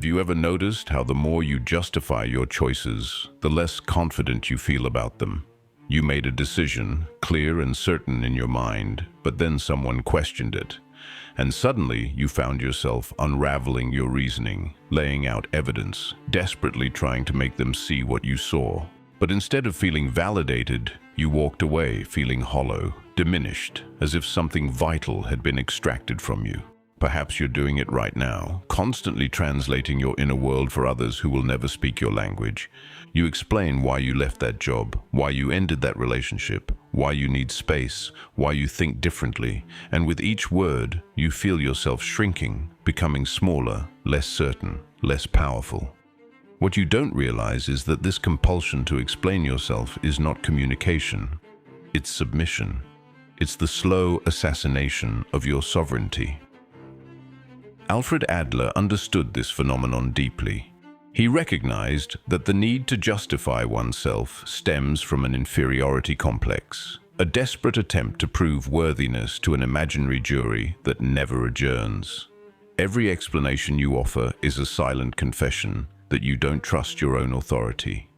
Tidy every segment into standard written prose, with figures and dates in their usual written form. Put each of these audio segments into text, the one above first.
Have you ever noticed how the more you justify your choices, the less confident you feel about them? You made a decision, clear and certain in your mind, but then someone questioned it. And suddenly you found yourself unraveling your reasoning, laying out evidence, desperately trying to make them see what you saw. But instead of feeling validated, you walked away feeling hollow, diminished, as if something vital had been extracted from you. Perhaps you're doing it right now, constantly translating your inner world for others who will never speak your language. You explain why you left that job, why you ended that relationship, why you need space, why you think differently, and with each word, you feel yourself shrinking, becoming smaller, less certain, less powerful. What you don't realize is that this compulsion to explain yourself is not communication, it's submission. It's the slow assassination of your sovereignty. Alfred Adler understood this phenomenon deeply. He recognized that the need to justify oneself stems from an inferiority complex, a desperate attempt to prove worthiness to an imaginary jury that never adjourns. Every explanation you offer is a silent confession that you don't trust your own authority.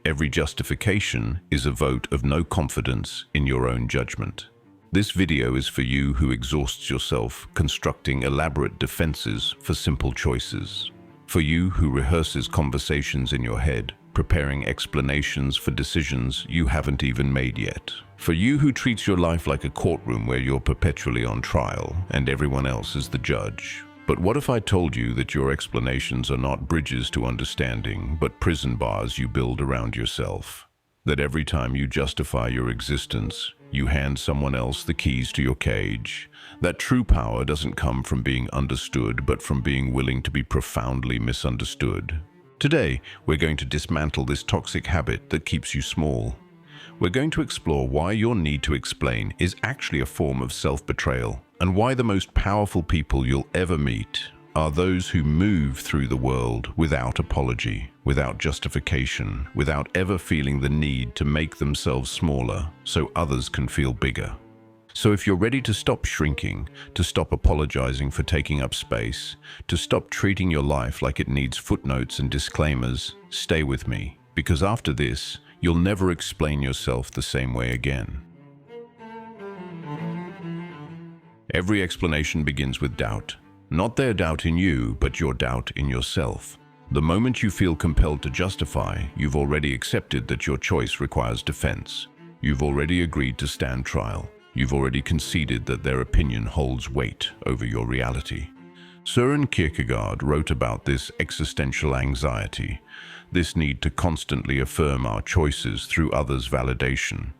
Every justification is a vote of no confidence in your own judgment. This video is for you who exhausts yourself constructing elaborate defenses for simple choices. For you who rehearses conversations in your head, preparing explanations for decisions you haven't even made yet. For you who treats your life like a courtroom where you're perpetually on trial and everyone else is the judge. But what if I told you that your explanations are not bridges to understanding, but prison bars you build around yourself? That every time you justify your existence, you hand someone else the keys to your cage. That true power doesn't come from being understood, but from being willing to be profoundly misunderstood. Today, we're going to dismantle this toxic habit that keeps you small. We're going to explore why your need to explain is actually a form of self-betrayal, and why the most powerful people you'll ever meet are those who move through the world without apology, without justification, without ever feeling the need to make themselves smaller so others can feel bigger. So if you're ready to stop shrinking, to stop apologizing for taking up space, to stop treating your life like it needs footnotes and disclaimers, stay with me, because after this, you'll never explain yourself the same way again. Every explanation begins with doubt. Not their doubt in you, but your doubt in yourself. The moment you feel compelled to justify, you've already accepted that your choice requires defense. You've already agreed to stand trial. You've already conceded that their opinion holds weight over your reality. Søren Kierkegaard wrote about this existential anxiety, this need to constantly affirm our choices through others' validation.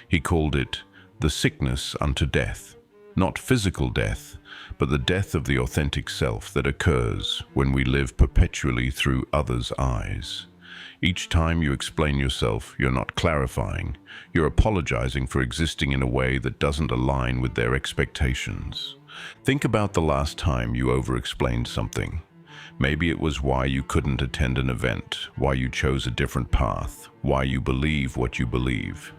He called it the sickness unto death. Not physical death, but the death of the authentic self that occurs when we live perpetually through others' eyes. Each time you explain yourself, you're not clarifying. You're apologizing for existing in a way that doesn't align with their expectations. Think about the last time you over-explained something. Maybe it was why you couldn't attend an event, why you chose a different path, why you believe what you believe.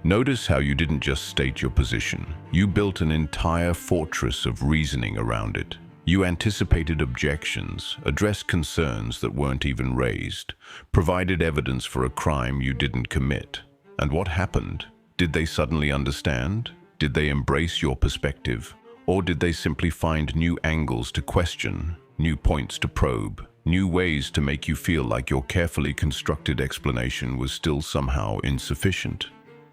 Notice how you didn't just state your position. You built an entire fortress of reasoning around it. You anticipated objections, addressed concerns that weren't even raised, provided evidence for a crime you didn't commit. And what happened? Did they suddenly understand? Did they embrace your perspective? Or did they simply find new angles to question, new points to probe, new ways to make you feel like your carefully constructed explanation was still somehow insufficient?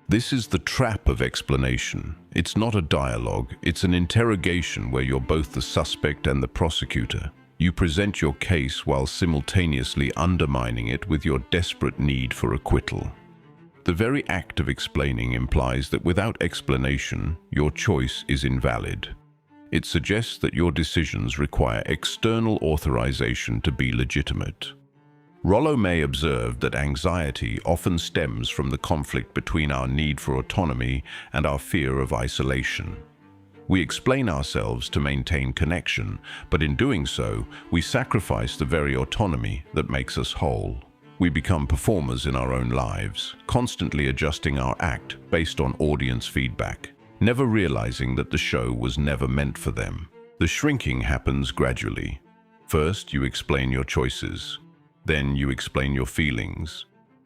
This is the trap of explanation. It's not a dialogue, it's an interrogation where you're both the suspect and the prosecutor. You present your case while simultaneously undermining it with your desperate need for acquittal. The very act of explaining implies that without explanation, your choice is invalid. It suggests that your decisions require external authorization to be legitimate. Rollo May observed that anxiety often stems from the conflict between our need for autonomy and our fear of isolation. We explain ourselves to maintain connection, but in doing so, we sacrifice the very autonomy that makes us whole. We become performers in our own lives, constantly adjusting our act based on audience feedback, never realizing that the show was never meant for them. The shrinking happens gradually. First, you explain your choices. Then you explain your feelings.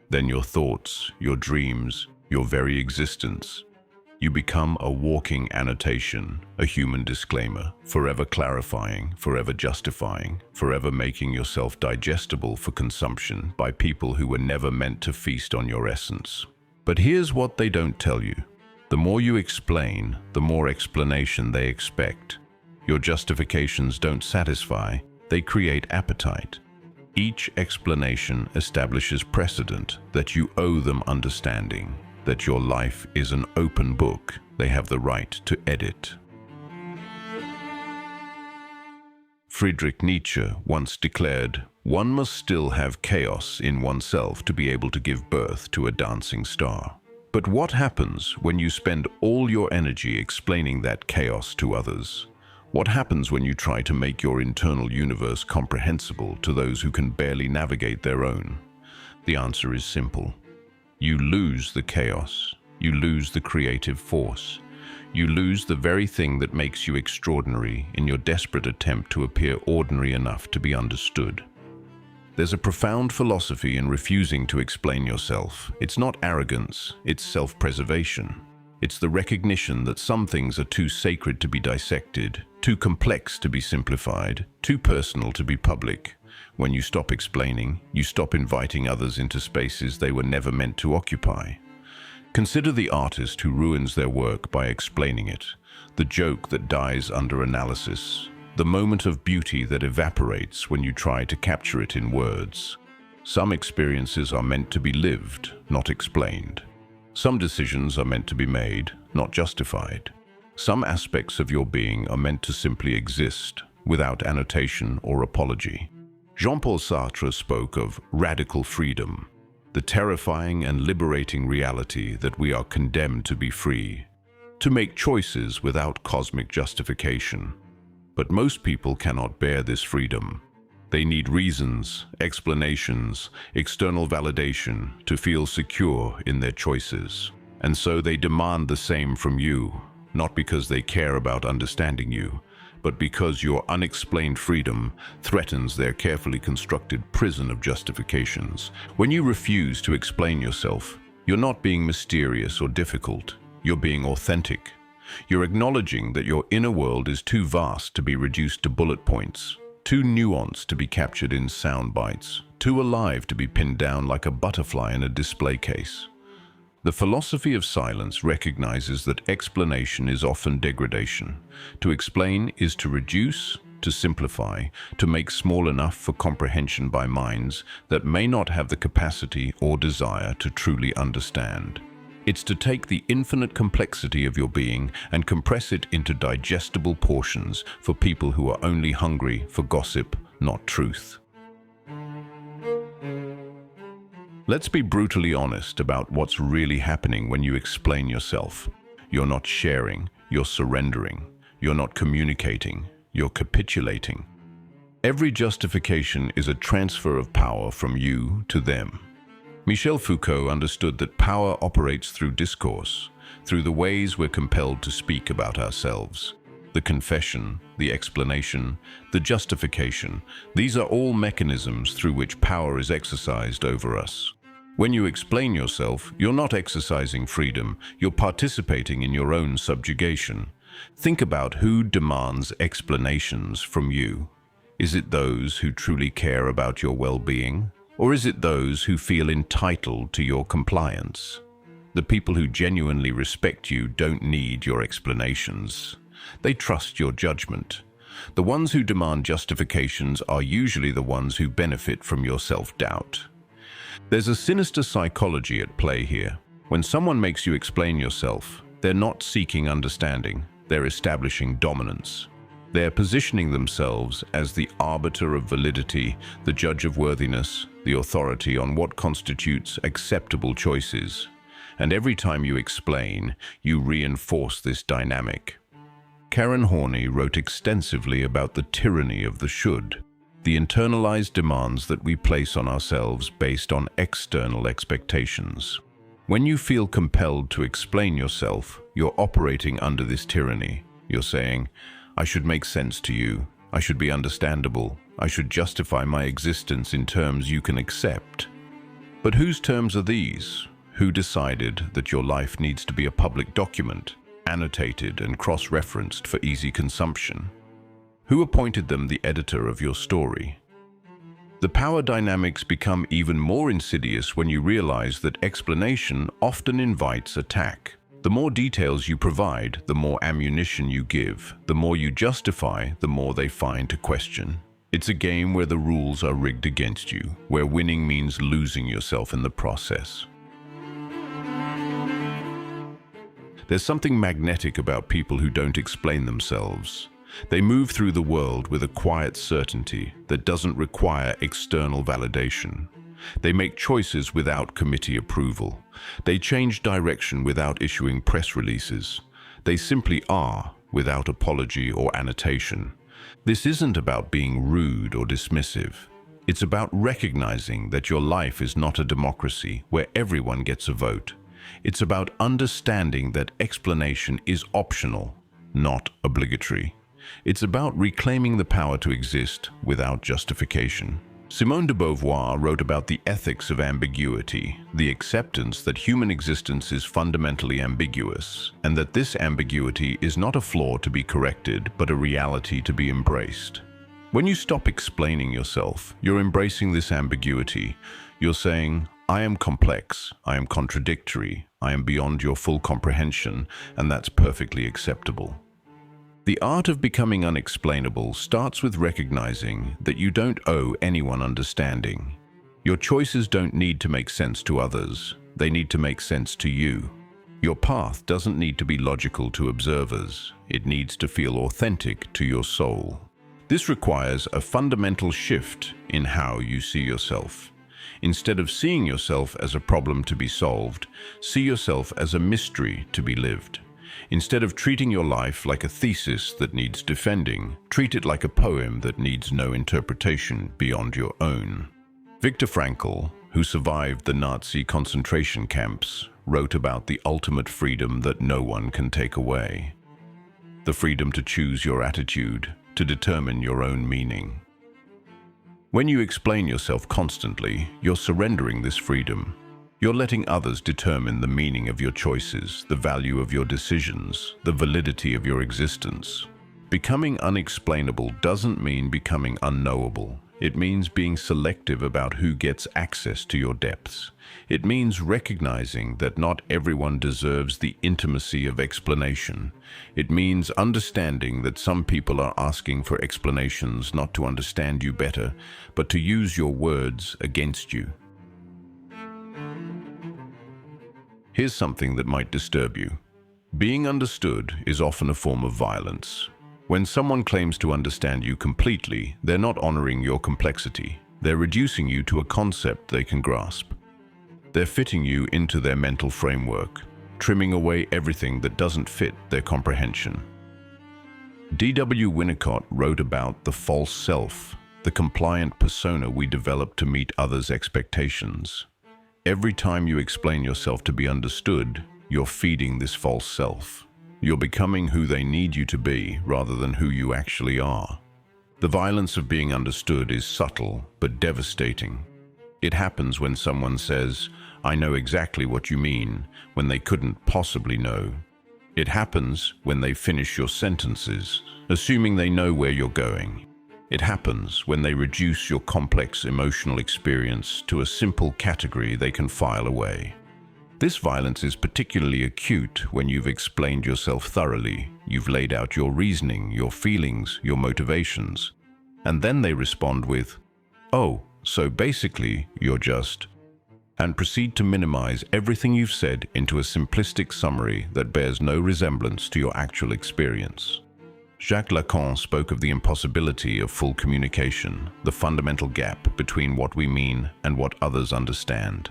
Then your thoughts, your dreams, your very existence. You become a walking annotation, a human disclaimer, forever clarifying, forever justifying, forever making yourself digestible for consumption by people who were never meant to feast on your essence. But here's what they don't tell you. The more you explain, the more explanation they expect. Your justifications don't satisfy, they create appetite. Each explanation establishes precedent that you owe them understanding, that your life is an open book they have the right to edit. Friedrich Nietzsche once declared, "One must still have chaos in oneself to be able to give birth to a dancing star." But what happens when you spend all your energy explaining that chaos to others? What happens when you try to make your internal universe comprehensible to those who can barely navigate their own? The answer is simple. You lose the chaos. You lose the creative force. You lose the very thing that makes you extraordinary in your desperate attempt to appear ordinary enough to be understood. There's a profound philosophy in refusing to explain yourself. It's not arrogance, it's self-preservation. It's the recognition that some things are too sacred to be dissected, too complex to be simplified, too personal to be public. When you stop explaining, you stop inviting others into spaces they were never meant to occupy. Consider the artist who ruins their work by explaining it, the joke that dies under analysis, the moment of beauty that evaporates when you try to capture it in words. Some experiences are meant to be lived, not explained. Some decisions are meant to be made, not justified. Some aspects of your being are meant to simply exist, without annotation or apology. Jean-Paul Sartre spoke of radical freedom, the terrifying and liberating reality that we are condemned to be free, to make choices without cosmic justification. But most people cannot bear this freedom. They need reasons, explanations, external validation to feel secure in their choices. And so they demand the same from you, not because they care about understanding you, but because your unexplained freedom threatens their carefully constructed prison of justifications. When you refuse to explain yourself, you're not being mysterious or difficult. You're being authentic. You're acknowledging that your inner world is too vast to be reduced to bullet points, too nuanced to be captured in sound bites, too alive to be pinned down like a butterfly in a display case. The philosophy of silence recognizes that explanation is often degradation. To explain is to reduce, to simplify, to make small enough for comprehension by minds that may not have the capacity or desire to truly understand. It's to take the infinite complexity of your being and compress it into digestible portions for people who are only hungry for gossip, not truth. Let's be brutally honest about what's really happening when you explain yourself. You're not sharing, you're surrendering. You're not communicating, you're capitulating. Every justification is a transfer of power from you to them. Michel Foucault understood that power operates through discourse, through the ways we're compelled to speak about ourselves. The confession, the explanation, the justification, these are all mechanisms through which power is exercised over us. When you explain yourself, you're not exercising freedom, you're participating in your own subjugation. Think about who demands explanations from you. Is it those who truly care about your well-being? Or is it those who feel entitled to your compliance? The people who genuinely respect you don't need your explanations. They trust your judgment. The ones who demand justifications are usually the ones who benefit from your self-doubt. There's a sinister psychology at play here. When someone makes you explain yourself, they're not seeking understanding, they're establishing dominance. They're positioning themselves as the arbiter of validity, the judge of worthiness, the authority on what constitutes acceptable choices. And every time you explain, you reinforce this dynamic. Karen Horney wrote extensively about the tyranny of the should, the internalized demands that we place on ourselves based on external expectations. When you feel compelled to explain yourself, you're operating under this tyranny. You're saying, I should make sense to you, I should be understandable, I should justify my existence in terms you can accept. But whose terms are these? Who decided that your life needs to be a public document, annotated and cross-referenced for easy consumption? Who appointed them the editor of your story? The power dynamics become even more insidious when you realize that explanation often invites attack. The more details you provide, the more ammunition you give. The more you justify, the more they find to question. It's a game where the rules are rigged against you, where winning means losing yourself in the process. There's something magnetic about people who don't explain themselves. They move through the world with a quiet certainty that doesn't require external validation. They make choices without committee approval. They change direction without issuing press releases. They simply are, without apology or annotation. This isn't about being rude or dismissive. It's about recognizing that your life is not a democracy where everyone gets a vote. It's about understanding that explanation is optional, not obligatory. It's about reclaiming the power to exist without justification. Simone de Beauvoir wrote about the ethics of ambiguity, the acceptance that human existence is fundamentally ambiguous, and that this ambiguity is not a flaw to be corrected, but a reality to be embraced. When you stop explaining yourself, you're embracing this ambiguity. You're saying, I am complex, I am contradictory, I am beyond your full comprehension, and that's perfectly acceptable. The art of becoming unexplainable starts with recognizing that you don't owe anyone understanding. Your choices don't need to make sense to others. They need to make sense to you. Your path doesn't need to be logical to observers. It needs to feel authentic to your soul. This requires a fundamental shift in how you see yourself. Instead of seeing yourself as a problem to be solved, see yourself as a mystery to be lived. Instead of treating your life like a thesis that needs defending, treat it like a poem that needs no interpretation beyond your own. Viktor Frankl, who survived the Nazi concentration camps, wrote about the ultimate freedom that no one can take away. The freedom to choose your attitude, to determine your own meaning. When you explain yourself constantly, you're surrendering this freedom. You're letting others determine the meaning of your choices, the value of your decisions, the validity of your existence. Becoming unexplainable doesn't mean becoming unknowable. It means being selective about who gets access to your depths. It means recognizing that not everyone deserves the intimacy of explanation. It means understanding that some people are asking for explanations not to understand you better, but to use your words against you. Here's something that might disturb you. Being understood is often a form of violence. When someone claims to understand you completely, they're not honoring your complexity. They're reducing you to a concept they can grasp. They're fitting you into their mental framework, trimming away everything that doesn't fit their comprehension. D.W. Winnicott wrote about the false self, the compliant persona we develop to meet others' expectations. Every time you explain yourself to be understood, you're feeding this false self. You're becoming who they need you to be rather than who you actually are. The violence of being understood is subtle but devastating. It happens when someone says, "I know exactly what you mean," when they couldn't possibly know. It happens when they finish your sentences, assuming they know where you're going. It happens when they reduce your complex emotional experience to a simple category they can file away. This violence is particularly acute when you've explained yourself thoroughly, you've laid out your reasoning, your feelings, your motivations, and then they respond with, "Oh, so basically you're just," and proceed to minimize everything you've said into a simplistic summary that bears no resemblance to your actual experience. Jacques Lacan spoke of the impossibility of full communication, the fundamental gap between what we mean and what others understand.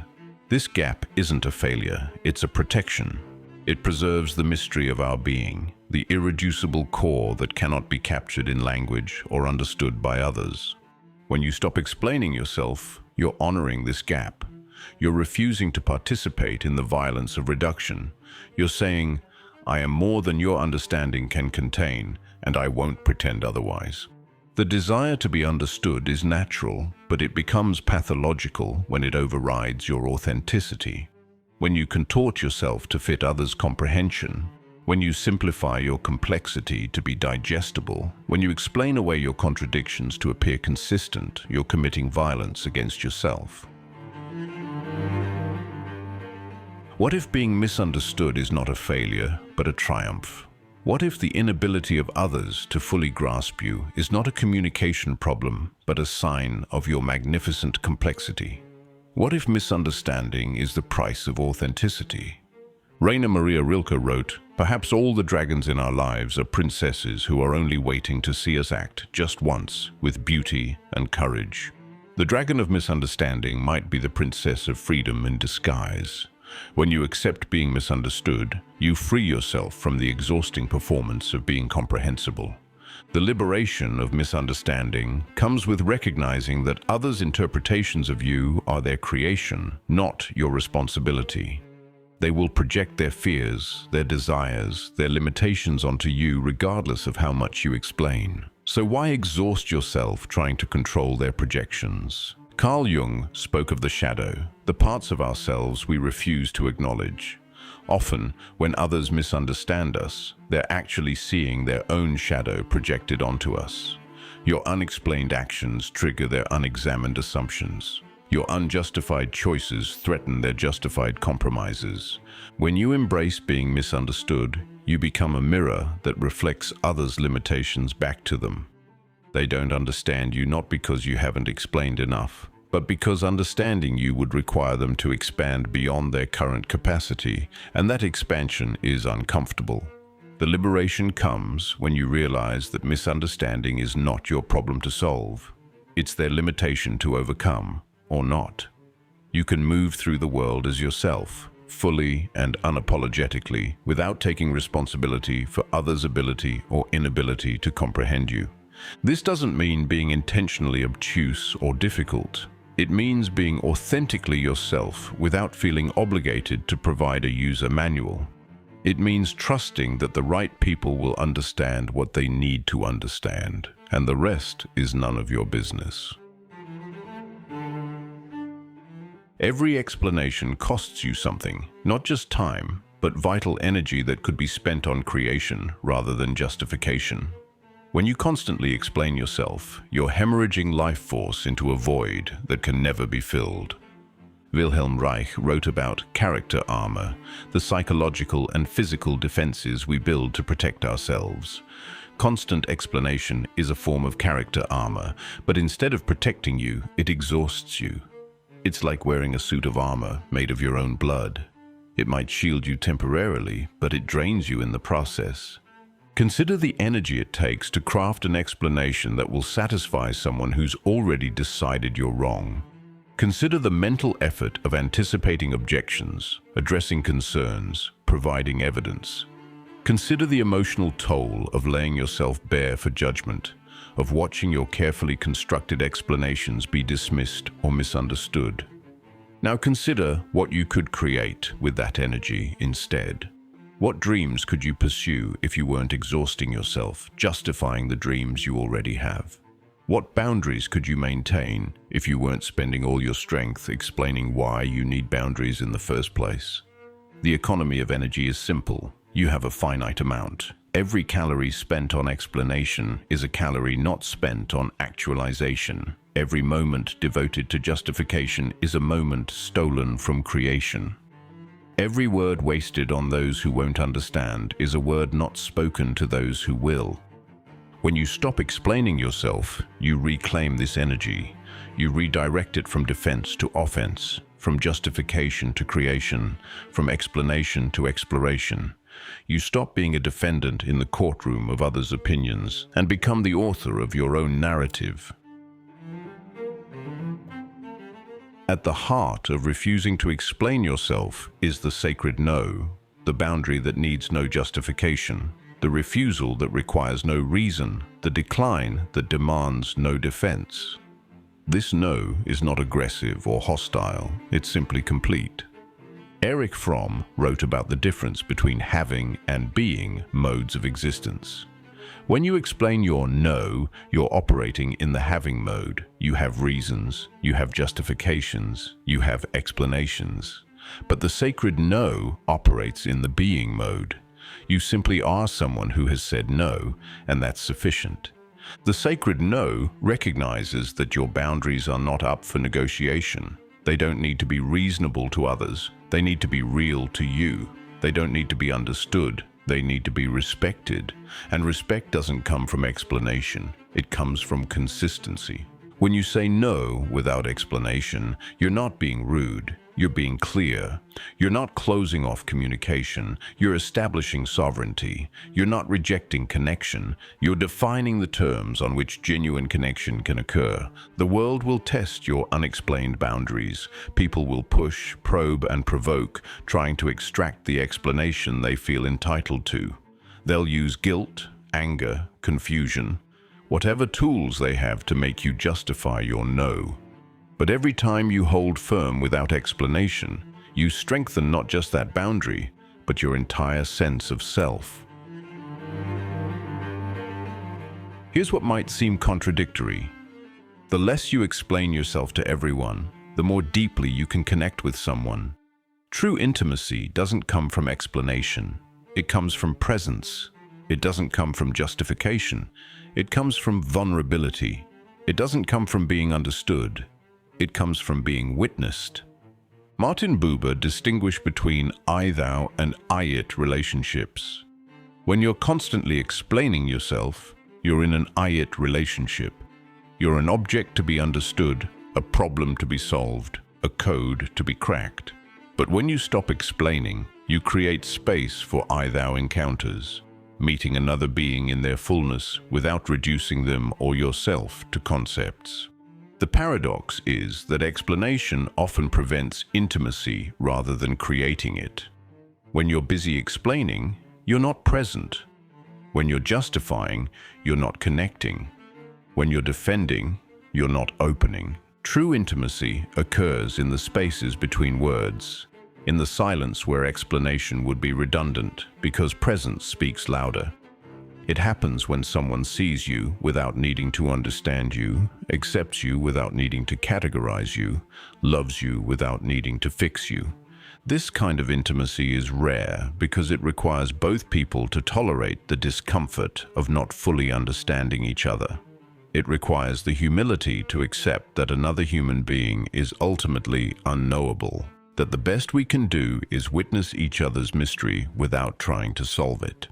This gap isn't a failure, it's a protection. It preserves the mystery of our being, the irreducible core that cannot be captured in language or understood by others. When you stop explaining yourself, you're honoring this gap. You're refusing to participate in the violence of reduction. You're saying, "I am more than your understanding can contain, and I won't pretend otherwise." The desire to be understood is natural, but it becomes pathological when it overrides your authenticity. When you contort yourself to fit others' comprehension, when you simplify your complexity to be digestible, when you explain away your contradictions to appear consistent, you're committing violence against yourself. What if being misunderstood is not a failure, but a triumph? What if the inability of others to fully grasp you is not a communication problem, but a sign of your magnificent complexity? What if misunderstanding is the price of authenticity? Rainer Maria Rilke wrote, "Perhaps all the dragons in our lives are princesses who are only waiting to see us act just once with beauty and courage." The dragon of misunderstanding might be the princess of freedom in disguise. When you accept being misunderstood, you free yourself from the exhausting performance of being comprehensible. The liberation of misunderstanding comes with recognizing that others' interpretations of you are their creation, not your responsibility. They will project their fears, their desires, their limitations onto you regardless of how much you explain. So why exhaust yourself trying to control their projections? Carl Jung spoke of the shadow, the parts of ourselves we refuse to acknowledge. Often, when others misunderstand us, they're actually seeing their own shadow projected onto us. Your unexplained actions trigger their unexamined assumptions. Your unjustified choices threaten their justified compromises. When you embrace being misunderstood, you become a mirror that reflects others' limitations back to them. They don't understand you not because you haven't explained enough, but because understanding you would require them to expand beyond their current capacity, and that expansion is uncomfortable. The liberation comes when you realize that misunderstanding is not your problem to solve. It's their limitation to overcome, or not. You can move through the world as yourself, fully and unapologetically, without taking responsibility for others' ability or inability to comprehend you. This doesn't mean being intentionally obtuse or difficult. It means being authentically yourself without feeling obligated to provide a user manual. It means trusting that the right people will understand what they need to understand, and the rest is none of your business. Every explanation costs you something, not just time, but vital energy that could be spent on creation rather than justification. When you constantly explain yourself, you're hemorrhaging life force into a void that can never be filled. Wilhelm Reich wrote about character armor, the psychological and physical defenses we build to protect ourselves. Constant explanation is a form of character armor, but instead of protecting you, it exhausts you. It's like wearing a suit of armor made of your own blood. It might shield you temporarily, but it drains you in the process. Consider the energy it takes to craft an explanation that will satisfy someone who's already decided you're wrong. Consider the mental effort of anticipating objections, addressing concerns, providing evidence. Consider the emotional toll of laying yourself bare for judgment, of watching your carefully constructed explanations be dismissed or misunderstood. Now consider what you could create with that energy instead. What dreams could you pursue if you weren't exhausting yourself, justifying the dreams you already have? What boundaries could you maintain if you weren't spending all your strength explaining why you need boundaries in the first place? The economy of energy is simple. You have a finite amount. Every calorie spent on explanation is a calorie not spent on actualization. Every moment devoted to justification is a moment stolen from creation. Every word wasted on those who won't understand is a word not spoken to those who will. When you stop explaining yourself, you reclaim this energy. You redirect it from defense to offense, from justification to creation, from explanation to exploration. You stop being a defendant in the courtroom of others' opinions and become the author of your own narrative. At the heart of refusing to explain yourself is the sacred no, the boundary that needs no justification, the refusal that requires no reason, the decline that demands no defense. This no is not aggressive or hostile, it's simply complete. Erich Fromm wrote about the difference between having and being modes of existence. When you explain your no, you're operating in the having mode. You have reasons, you have justifications, you have explanations. But the sacred no operates in the being mode. You simply are someone who has said no, and that's sufficient. The sacred no recognizes that your boundaries are not up for negotiation. They don't need to be reasonable to others. They need to be real to you. They don't need to be understood. They need to be respected. And respect doesn't come from explanation. It comes from consistency. When you say no without explanation, you're not being rude. You're being clear. You're not closing off communication. You're establishing sovereignty. You're not rejecting connection. You're defining the terms on which genuine connection can occur. The world will test your unexplained boundaries. People will push, probe, and provoke, trying to extract the explanation they feel entitled to. They'll use guilt, anger, confusion, whatever tools they have to make you justify your no. But every time you hold firm without explanation, you strengthen not just that boundary, but your entire sense of self. Here's what might seem contradictory. The less you explain yourself to everyone, the more deeply you can connect with someone. True intimacy doesn't come from explanation. It comes from presence. It doesn't come from justification. It comes from vulnerability. It doesn't come from being understood. It comes from being witnessed. Martin Buber distinguished between I-thou and I-it relationships. When you're constantly explaining yourself, you're in an I-it relationship. You're an object to be understood, a problem to be solved, a code to be cracked. But when you stop explaining, you create space for I-thou encounters, meeting another being in their fullness without reducing them or yourself to concepts. The paradox is that explanation often prevents intimacy rather than creating it. When you're busy explaining, you're not present. When you're justifying, you're not connecting. When you're defending, you're not opening. True intimacy occurs in the spaces between words, in the silence where explanation would be redundant because presence speaks louder. It happens when someone sees you without needing to understand you, accepts you without needing to categorize you, loves you without needing to fix you. This kind of intimacy is rare because it requires both people to tolerate the discomfort of not fully understanding each other. It requires the humility to accept that another human being is ultimately unknowable, that the best we can do is witness each other's mystery without trying to solve it.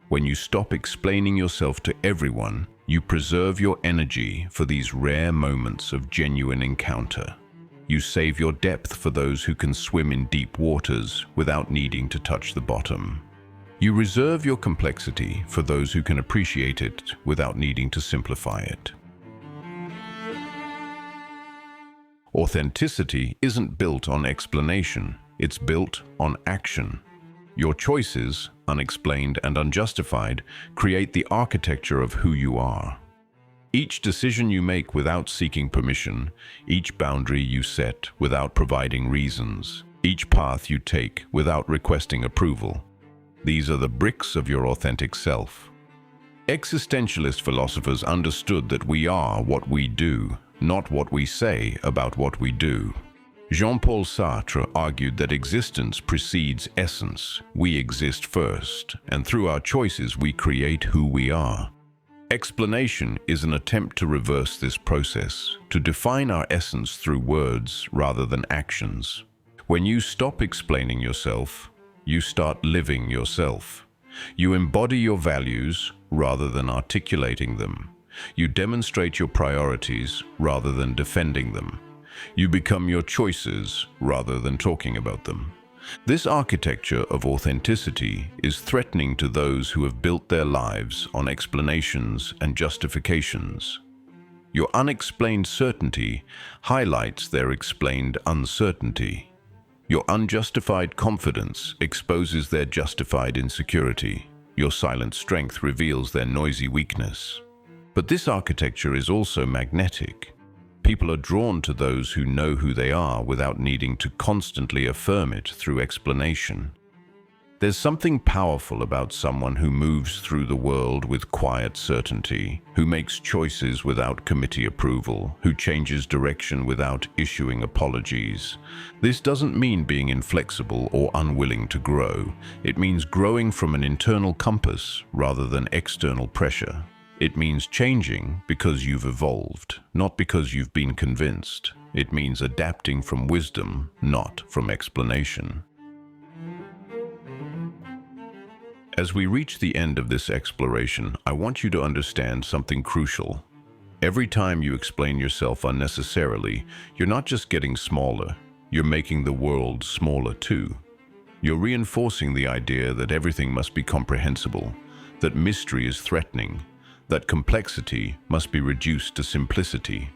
When you stop explaining yourself to everyone, you preserve your energy for these rare moments of genuine encounter. You save your depth for those who can swim in deep waters without needing to touch the bottom. You reserve your complexity for those who can appreciate it without needing to simplify it. Authenticity isn't built on explanation, it's built on action. Your choices, unexplained and unjustified, create the architecture of who you are. Each decision you make without seeking permission, each boundary you set without providing reasons, each path you take without requesting approval. These are the bricks of your authentic self. Existentialist philosophers understood that we are what we do, not what we say about what we do. Jean-Paul Sartre argued that existence precedes essence. We exist first, and through our choices we create who we are. Explanation is an attempt to reverse this process, to define our essence through words rather than actions. When you stop explaining yourself, you start living yourself. You embody your values rather than articulating them. You demonstrate your priorities rather than defending them. You become your choices rather than talking about them. This architecture of authenticity is threatening to those who have built their lives on explanations and justifications. Your unexplained certainty highlights their explained uncertainty. Your unjustified confidence exposes their justified insecurity. Your silent strength reveals their noisy weakness. But this architecture is also magnetic. People are drawn to those who know who they are without needing to constantly affirm it through explanation. There's something powerful about someone who moves through the world with quiet certainty, who makes choices without committee approval, who changes direction without issuing apologies. This doesn't mean being inflexible or unwilling to grow. It means growing from an internal compass rather than external pressure. It means changing because you've evolved, not because you've been convinced. It means adapting from wisdom, not from explanation. As we reach the end of this exploration, I want you to understand something crucial. Every time you explain yourself unnecessarily, you're not just getting smaller, you're making the world smaller too. You're reinforcing the idea that everything must be comprehensible, that mystery is threatening, that complexity must be reduced to simplicity.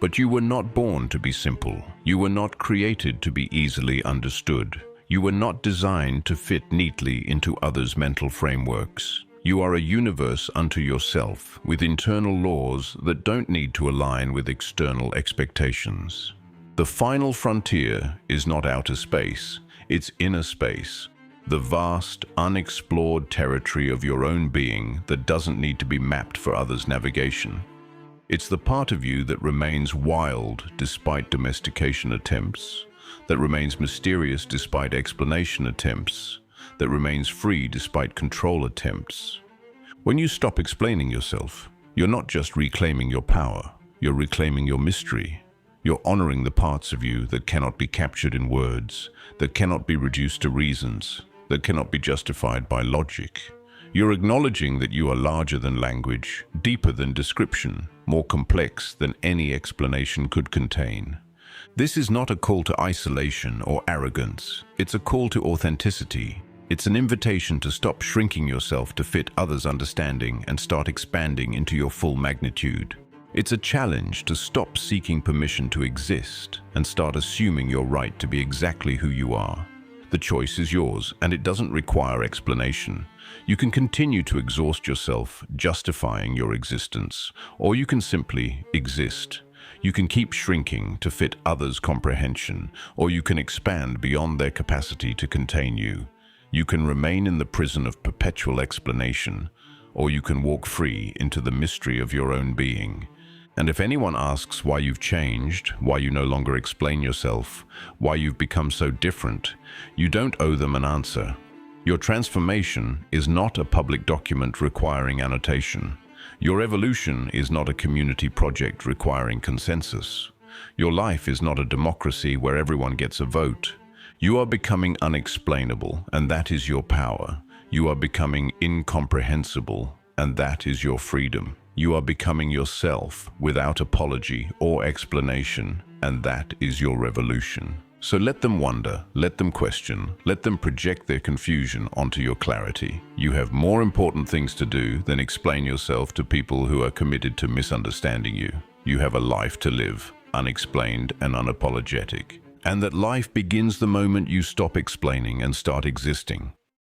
But you were not born to be simple. You were not created to be easily understood. You were not designed to fit neatly into others' mental frameworks. You are a universe unto yourself, with internal laws that don't need to align with external expectations. The final frontier is not outer space, it's inner space, the vast, unexplored territory of your own being that doesn't need to be mapped for others' navigation. It's the part of you that remains wild despite domestication attempts, that remains mysterious despite explanation attempts, that remains free despite control attempts. When you stop explaining yourself, you're not just reclaiming your power, you're reclaiming your mystery. You're honoring the parts of you that cannot be captured in words, that cannot be reduced to reasons, that cannot be justified by logic. You're acknowledging that you are larger than language, deeper than description, more complex than any explanation could contain. This is not a call to isolation or arrogance. It's a call to authenticity. It's an invitation to stop shrinking yourself to fit others' understanding and start expanding into your full magnitude. It's a challenge to stop seeking permission to exist and start assuming your right to be exactly who you are. The choice is yours, and it doesn't require explanation. You can continue to exhaust yourself justifying your existence, or you can simply exist. You can keep shrinking to fit others' comprehension, or you can expand beyond their capacity to contain you. You can remain in the prison of perpetual explanation, or you can walk free into the mystery of your own being. And if anyone asks why you've changed, why you no longer explain yourself, why you've become so different, you don't owe them an answer. Your transformation is not a public document requiring annotation. Your evolution is not a community project requiring consensus. Your life is not a democracy where everyone gets a vote. You are becoming unexplainable, and that is your power. You are becoming incomprehensible, and that is your freedom. You are becoming yourself without apology or explanation, and that is your revolution. So let them wonder, let them question, let them project their confusion onto your clarity. You have more important things to do than explain yourself to people who are committed to misunderstanding you. You have a life to live, unexplained and unapologetic. And that life begins the moment you stop explaining and start existing.